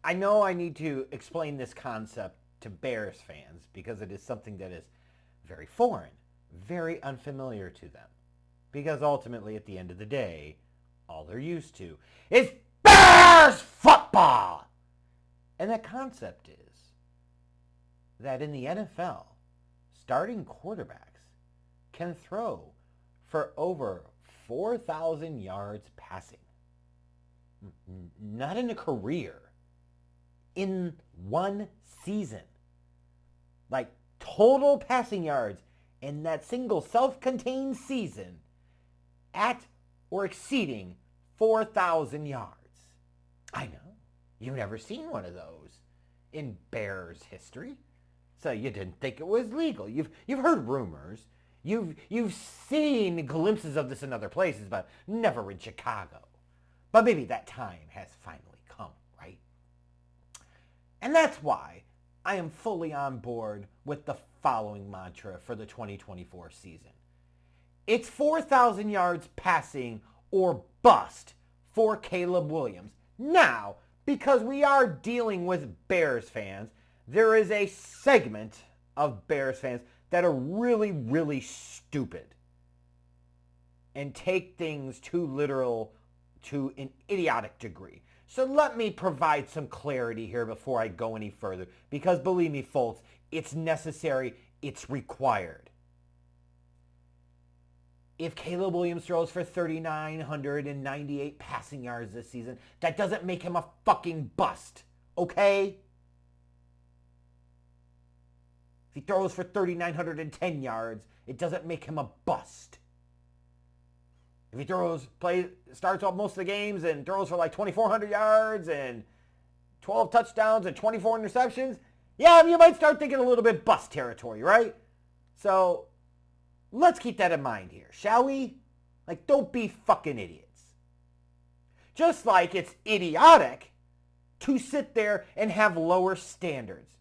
I know I need to explain this concept to Bears fans because it is something that is very foreign, very unfamiliar to them. Because ultimately, at the end of the day, all they're used to is Bears football. And that concept is that in the NFL, starting quarterbacks can throw for over 4,000 yards passing. Not in a career, in one season. Like total passing yards in that single self-contained season at or exceeding 4,000 yards. I know. You've never seen one of those in Bears history. So you didn't think it was legal. You've heard rumors. You've seen glimpses of this in other places, but never in Chicago. But maybe that time has finally come, right? And that's why I am fully on board with the following mantra for the 2024 season. It's 4,000 yards passing or bust for Caleb Williams. Now, because we are dealing with Bears fans, there is a segment of Bears fans that are really, really stupid and take things too literal to an idiotic degree. So let me provide some clarity here before I go any further, because believe me, folks, it's necessary, it's required. If Caleb Williams throws for 3,998 passing yards this season, that doesn't make him a fucking bust, okay? If he throws for 3,910 yards, it doesn't make him a bust. If he starts off most of the games and throws for like 2,400 yards and 12 touchdowns and 24 interceptions, yeah, you might start thinking a little bit bust territory, right? So let's keep that in mind here, shall we? Like, don't be fucking idiots. Just like it's idiotic to sit there and have lower standards.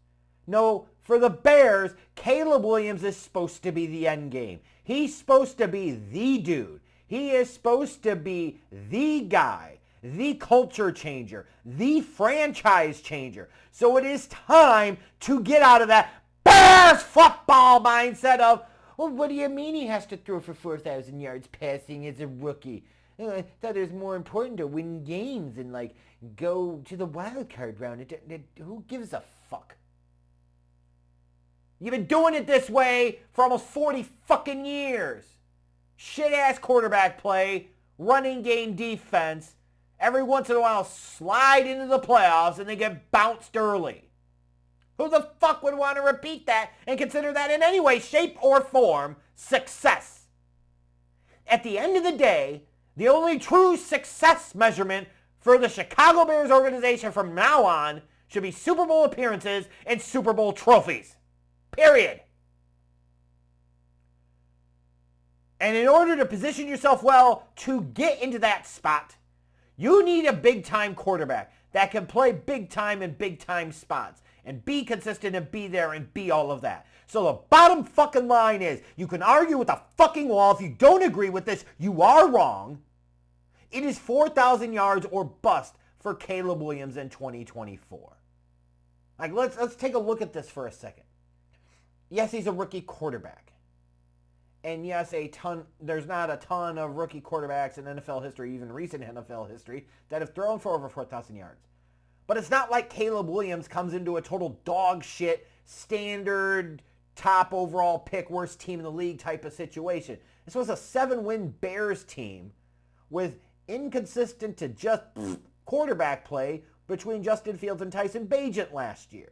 No, for the Bears, Caleb Williams is supposed to be the end game. He's supposed to be the dude. He is supposed to be the guy, the culture changer, the franchise changer. So it is time to get out of that Bears football mindset of, well, what do you mean he has to throw for 4,000 yards passing as a rookie? I thought it was more important to win games and like go to the wild card round. Who gives a fuck? You've been doing it this way for almost 40 fucking years. Shit-ass quarterback play, running game defense, every once in a while slide into the playoffs and they get bounced early. Who the fuck would want to repeat that and consider that in any way, shape, or form success? At the end of the day, the only true success measurement for the Chicago Bears organization from now on should be Super Bowl appearances and Super Bowl trophies. Period. And in order to position yourself well to get into that spot, you need a big-time quarterback that can play big-time in big-time spots and be consistent and be there and be all of that. So the bottom fucking line is, you can argue with a fucking wall. If you don't agree with this, you are wrong. It is 4,000 yards or bust for Caleb Williams in 2024. Like, let's take a look at this for a second. Yes, he's a rookie quarterback. And yes, there's not a ton of rookie quarterbacks in NFL history, even recent NFL history, that have thrown for over 4,000 yards. But it's not like Caleb Williams comes into a total dog shit, standard, top overall pick, worst team in the league type of situation. This was a 7-win Bears team with inconsistent to just quarterback play between Justin Fields and Tyson Bagent last year.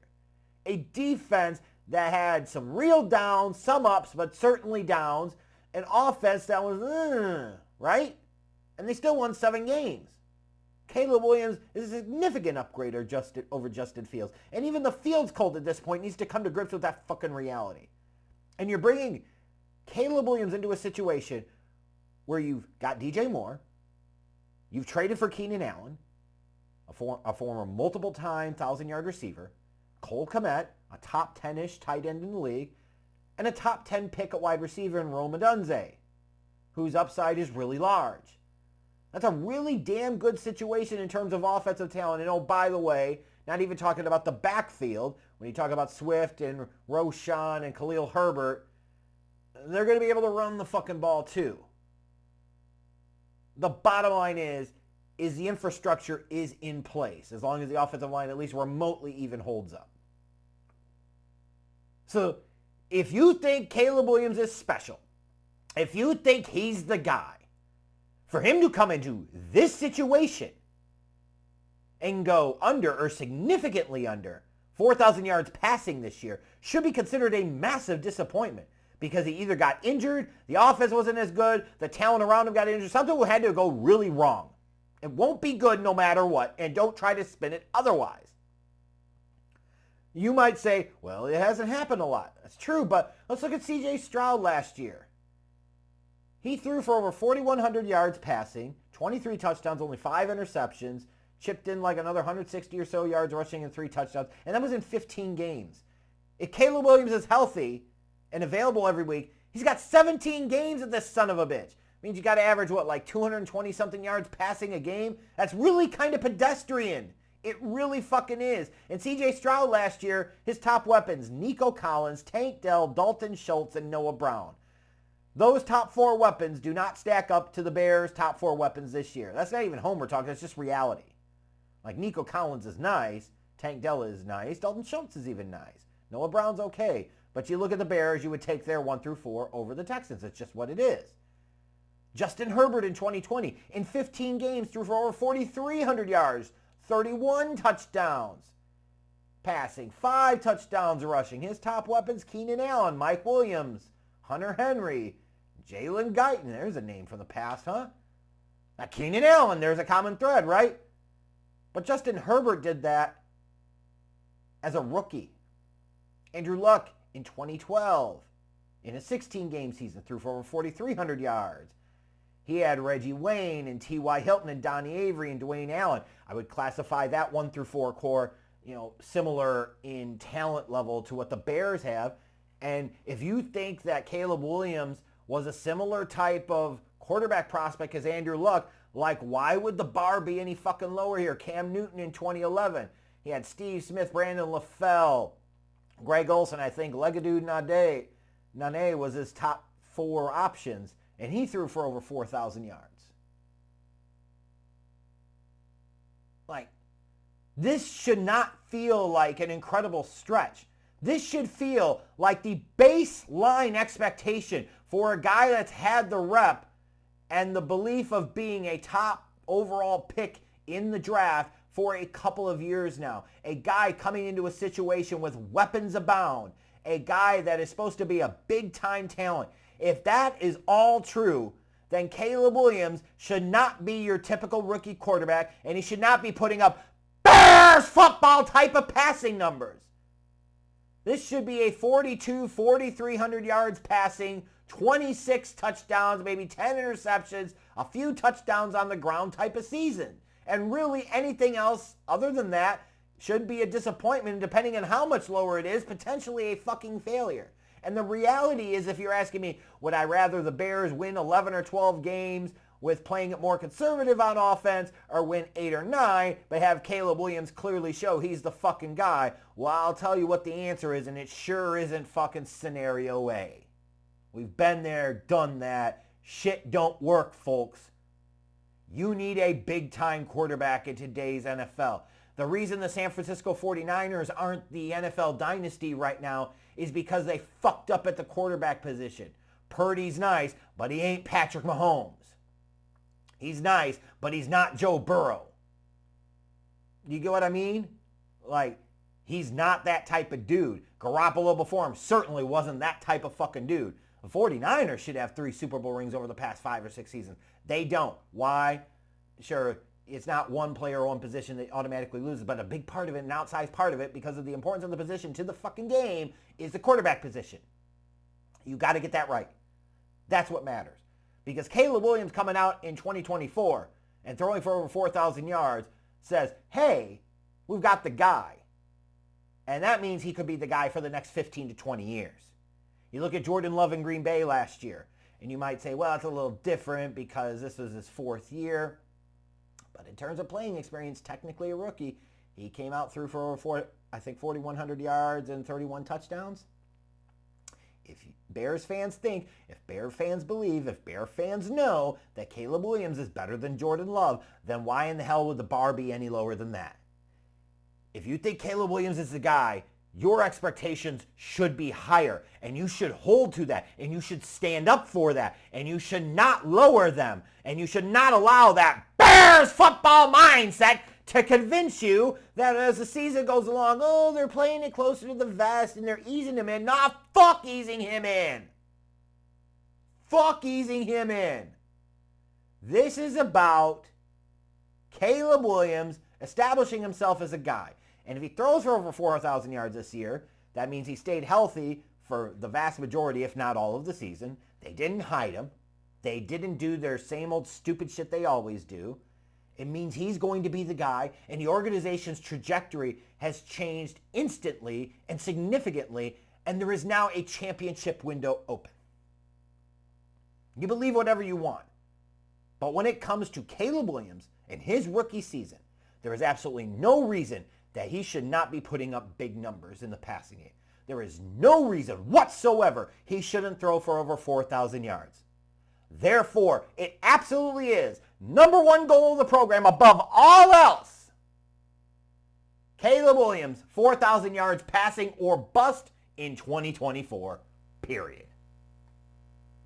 A defense that had some real downs, some ups, but certainly downs. An offense that was, right? And they still won 7 games. Caleb Williams is a significant upgrade over Justin Fields. And even the Fields cult at this point needs to come to grips with that fucking reality. And you're bringing Caleb Williams into a situation where you've got DJ Moore, you've traded for Keenan Allen, a former multiple-time 1,000-yard receiver, Cole Kmet, a top 10-ish tight end in the league, and a top 10 pick at wide receiver in Rome Odunze, whose upside is really large. That's a really damn good situation in terms of offensive talent. And oh, by the way, not even talking about the backfield. When you talk about Swift and Roschon and Khalil Herbert, they're going to be able to run the fucking ball too. The bottom line is the infrastructure is in place as long as the offensive line at least remotely even holds up. So if you think Caleb Williams is special, if you think he's the guy, for him to come into this situation and go under or significantly under 4,000 yards passing this year should be considered a massive disappointment because he either got injured, the offense wasn't as good, the talent around him got injured, something had to go really wrong. It won't be good no matter what, and don't try to spin it otherwise. You might say, well, it hasn't happened a lot. That's true, but let's look at C.J. Stroud last year. He threw for over 4,100 yards passing, 23 touchdowns, only 5 interceptions, chipped in like another 160 or so yards rushing and 3 touchdowns, and that was in 15 games. If Caleb Williams is healthy and available every week, he's got 17 games of this son of a bitch. Means you got to average, like 220-something yards passing a game? That's really kind of pedestrian. It really fucking is. And C.J. Stroud last year, his top weapons, Nico Collins, Tank Dell, Dalton Schultz, and Noah Brown. Those top 4 weapons do not stack up to the Bears' top 4 weapons this year. That's not even homer talk. That's just reality. Like Nico Collins is nice. Tank Dell is nice. Dalton Schultz is even nice. Noah Brown's okay. But you look at the Bears, you would take their 1 through 4 over the Texans. It's just what it is. Justin Herbert in 2020, in 15 games, threw for over 4,300 yards, 31 touchdowns passing, 5 touchdowns rushing. His top weapons, Keenan Allen, Mike Williams, Hunter Henry, Jalen Guyton. There's a name from the past, huh? Now, Keenan Allen, there's a common thread, right? But Justin Herbert did that as a rookie. Andrew Luck in 2012, in a 16-game season, threw for over 4,300 yards. He had Reggie Wayne and T.Y. Hilton and Donnie Avery and Dwayne Allen. I would classify that 1 through 4 core, similar in talent level to what the Bears have. And if you think that Caleb Williams was a similar type of quarterback prospect as Andrew Luck, like why would the bar be any fucking lower here? Cam Newton in 2011. He had Steve Smith, Brandon LaFell, Greg Olsen, I think Legadou Nane was his top 4 options. And he threw for over 4,000 yards. Like, this should not feel like an incredible stretch. This should feel like the baseline expectation for a guy that's had the rep and the belief of being a top overall pick in the draft for a couple of years now. A guy coming into a situation with weapons abound. A guy that is supposed to be a big-time talent. If that is all true, then Caleb Williams should not be your typical rookie quarterback, and he should not be putting up Bears football type of passing numbers. This should be a 4,300 yards passing, 26 touchdowns, maybe 10 interceptions, a few touchdowns on the ground type of season. And really anything else other than that should be a disappointment, depending on how much lower it is, potentially a fucking failure. And the reality is, if you're asking me, would I rather the Bears win 11 or 12 games with playing it more conservative on offense or win 8 or 9, but have Caleb Williams clearly show he's the fucking guy? Well, I'll tell you what the answer is, and it sure isn't fucking scenario A. We've been there, done that. Shit don't work, folks. You need a big-time quarterback in today's NFL. The reason the San Francisco 49ers aren't the NFL dynasty right now is because they fucked up at the quarterback position. Purdy's nice, but he ain't Patrick Mahomes. He's nice, but he's not Joe Burrow. You get what I mean? Like, he's not that type of dude. Garoppolo before him certainly wasn't that type of fucking dude. The 49ers should have 3 Super Bowl rings over the past 5 or 6 seasons. They don't. Why? Sure, it's not one player or one position that automatically loses, but a big part of it, an outsized part of it, because of the importance of the position to the fucking game, is the quarterback position. You got to get that right. That's what matters. Because Caleb Williams coming out in 2024 and throwing for over 4,000 yards says, hey, we've got the guy. And that means he could be the guy for the next 15 to 20 years. You look at Jordan Love in Green Bay last year, and you might say, well, it's a little different because this was his 4th year. But in terms of playing experience, technically a rookie, He came out through for over 4,100 yards and 31 touchdowns. If Bears fans think, if Bear fans believe, if Bear fans know that Caleb Williams is better than Jordan Love, then why in the hell would the bar be any lower than that? If you think Caleb Williams is the guy, your expectations should be higher, and you should hold to that, and you should stand up for that, and you should not lower them, and you should not allow that Bears football mindset to convince you that as the season goes along, oh, they're playing it closer to the vest and they're easing him in. Nah, fuck easing him in. Fuck easing him in. This is about Caleb Williams establishing himself as a guy. And if he throws for over 4,000 yards this year, that means he stayed healthy for the vast majority, if not all of the season. They didn't hide him. They didn't do their same old stupid shit they always do. It means he's going to be the guy, and the organization's trajectory has changed instantly and significantly, and there is now a championship window open. You believe whatever you want, but when it comes to Caleb Williams and his rookie season, there is absolutely no reason that he should not be putting up big numbers in the passing game. There is no reason whatsoever he shouldn't throw for over 4,000 yards. Therefore, it absolutely is number one goal of the program above all else. Caleb Williams, 4,000 yards passing or bust in 2024, period.